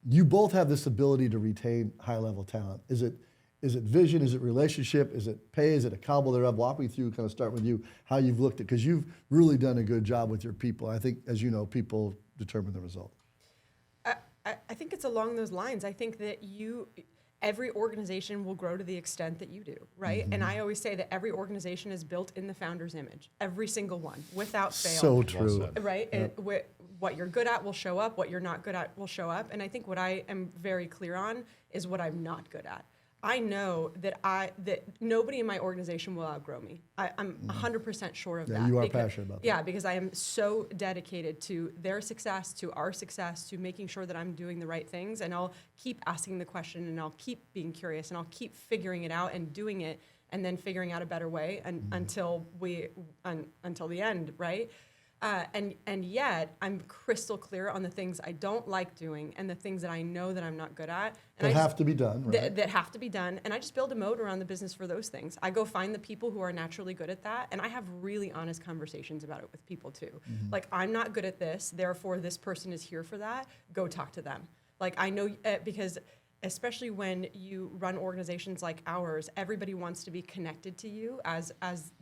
you both have this ability to retain high-level talent. Is it vision? Is it relationship? Is it pay? Is it a cobble thereof? Walk me through, kind of start with you, how you've looked at, because you've really done a good job with your people. I think, as you know, people determine the result. I think it's along those lines. I think that every organization will grow to the extent that you do, right? And I always say that every organization is built in the founder's image, every single one, without fail. So true. Right? Yep. What you're good at will show up, what you're not good at will show up. And I think what I am very clear on is what I'm not good at. I know that nobody in my organization will outgrow me. I'm 100% sure of that. You are passionate about that. Yeah, because I am so dedicated to their success, to our success, to making sure that I'm doing the right things. And I'll keep asking the question, and I'll keep being curious, and I'll keep figuring it out and doing it, and then figuring out a better way until the end, right? And yet, I'm crystal clear on the things I don't like doing and the things that I know that I'm not good at. And that have to be done, right? That have to be done. And I just build a moat around the business for those things. I go find the people who are naturally good at that, and I have really honest conversations about it with people too. Like, I'm not good at this, therefore this person is here for that. Go talk to them. Like, I know, because especially when you run organizations like ours, everybody wants to be connected to you as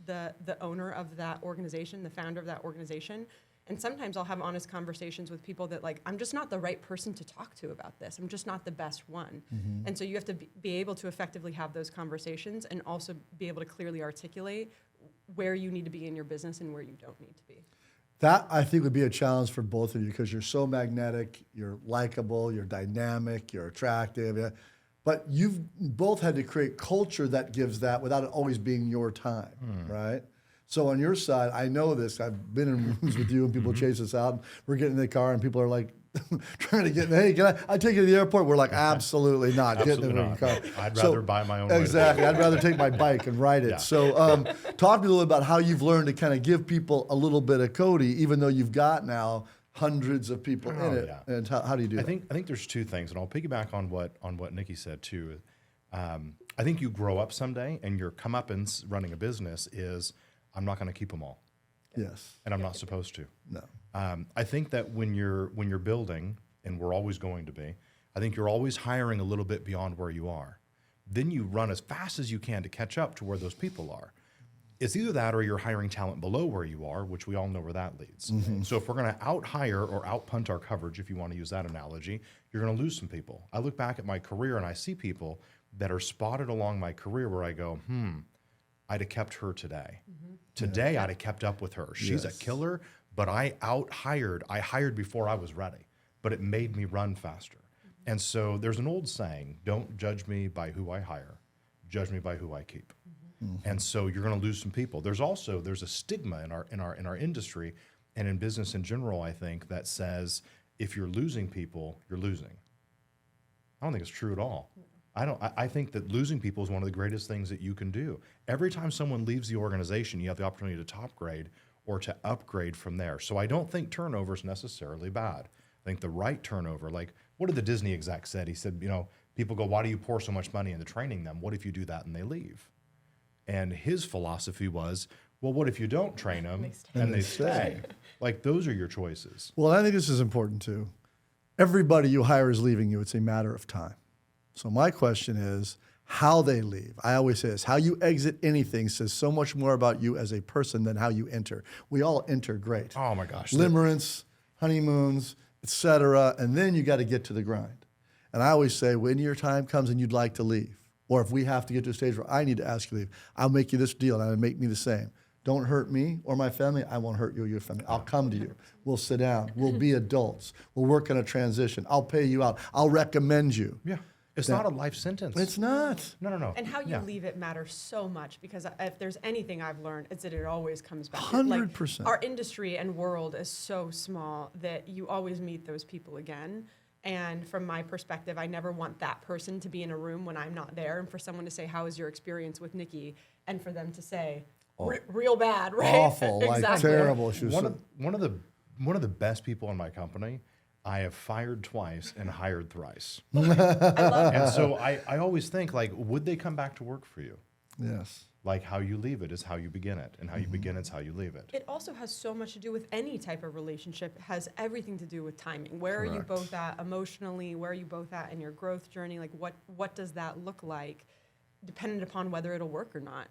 the owner of that organization, the founder of that organization. And sometimes I'll have honest conversations with people that, like, I'm just not the right person to talk to about this. I'm just not the best one. And so you have to be able to effectively have those conversations and also be able to clearly articulate where you need to be in your business and where you don't need to be. That, I think, would be a challenge for both of you because you're so magnetic, you're likable, you're dynamic, you're attractive. Yeah. But you've both had to create culture that gives that without it always being your time, right? So on your side, I know this. I've been in rooms with you and people chase us out. We're getting in the car and people are like, trying to get, hey, can I take you to the airport? We're like, absolutely not. Absolutely get in the not. car. I'd rather buy my own way. Exactly. I'd rather take my bike and ride it. Yeah. So talk to me a little about how you've learned to kind of give people a little bit of Cody, even though you've got now hundreds of people in it. Yeah. And how do you do that? I think there's two things, and I'll piggyback on what Nikki said too. I think you grow up someday, and your comeuppance running a business is, I'm not going to keep them all. Yes. And I'm not supposed to. No. I think that when you're building, and we're always going to be, I think you're always hiring a little bit beyond where you are. Then you run as fast as you can to catch up to where those people are. It's either that or you're hiring talent below where you are, which we all know where that leads. So if we're going to out-hire or out-punt our coverage, if you want to use that analogy, you're going to lose some people. I look back at my career and I see people that are spotted along my career where I go, I'd have kept her today. Today, I'd have kept up with her. She's a killer, but I hired before I was ready, but it made me run faster. And so there's an old saying, don't judge me by who I hire, judge me by who I keep. And so you're going to lose some people. There's a stigma in our industry and in business in general, I think, that says if you're losing people, you're losing. I don't think it's true at all. I think that losing people is one of the greatest things that you can do. Every time someone leaves the organization, you have the opportunity to top grade or to upgrade from there. So I don't think turnover is necessarily bad. I think the right turnover, like what did the Disney exec said? He said, people go, why do you pour so much money into training them? What if you do that and they leave? And his philosophy was, well, what if you don't train them and they stay? Like, those are your choices. Well, I think this is important too. Everybody you hire is leaving you. It's a matter of time. So my question is how they leave. I always say this, how you exit anything says so much more about you as a person than how you enter. We all enter great. Oh my gosh. Limerence, honeymoons, etc. And then you got to get to the grind. And I always say when your time comes and you'd like to leave, or if we have to get to a stage where I need to ask you to leave, I'll make you this deal and I'll make me the same. Don't hurt me or my family. I won't hurt you or your family. I'll come to you. We'll sit down. We'll be adults. We'll work on a transition. I'll pay you out. I'll recommend you. Yeah. It's not a life sentence. It's not. No. And how you leave it matters so much, because if there's anything I've learned, it's that it always comes back. 100%. Like, our industry and world is so small that you always meet those people again. And from my perspective, I never want that person to be in a room when I'm not there, and for someone to say, how was your experience with Nikki? And for them to say, real bad, right? Awful, exactly. like terrible. She was one of the best people in my company, I have fired twice and hired thrice. I love And so I always think, like, would they come back to work for you? Yes. like how you leave it is how you begin it, and how you begin it's how you leave it. It also has so much to do with any type of relationship. It has everything to do with timing. Where are you Correct. both at emotionally? Where are you both at in your growth journey? Like what does that look like, dependent upon whether it'll work or not?